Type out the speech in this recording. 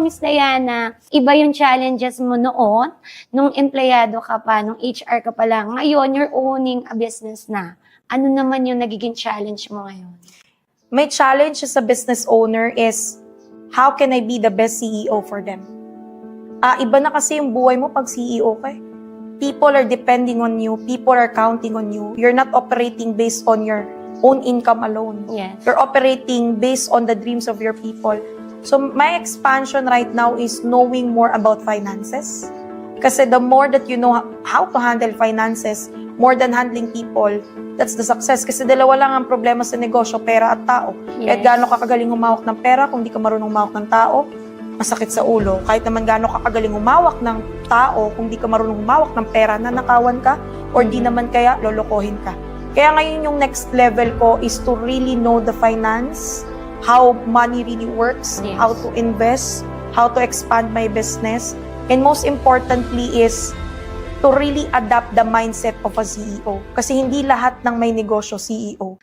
Miss Diana, iba yung challenges mo noon, nung empleyado ka pa, nung HR ka pa lang. Ngayon, you're owning a business na. Ano naman yung nagiging challenge mo ngayon? My challenge as a business owner is, how can I be the best CEO for them? Iba na kasi yung buhay mo pag CEO ka. People are depending on you. People are counting on you. You're not operating based on your own income alone. Yes. You're operating based on the dreams of your people. So my expansion right now is knowing more about finances. Kasi the more that you know how to handle finances, more than handling people, that's the success. Kasi dalawa lang ang problema sa negosyo, pera at tao. Kahit gaano ka kagaling humawak ng pera, kung di ka marunong humawak ng tao, masakit sa ulo. Kahit naman gaano ka kagaling humawak ng tao, kung di ka marunong humawak ng pera, nanakawan ka, or di naman kaya, lolokohin ka. Kaya ngayon yung next level ko is to really know the finance, how money really works, Yes. how to invest, how to expand my business, and most importantly is to really adapt the mindset of a CEO. Kasi hindi lahat ng may negosyo CEO.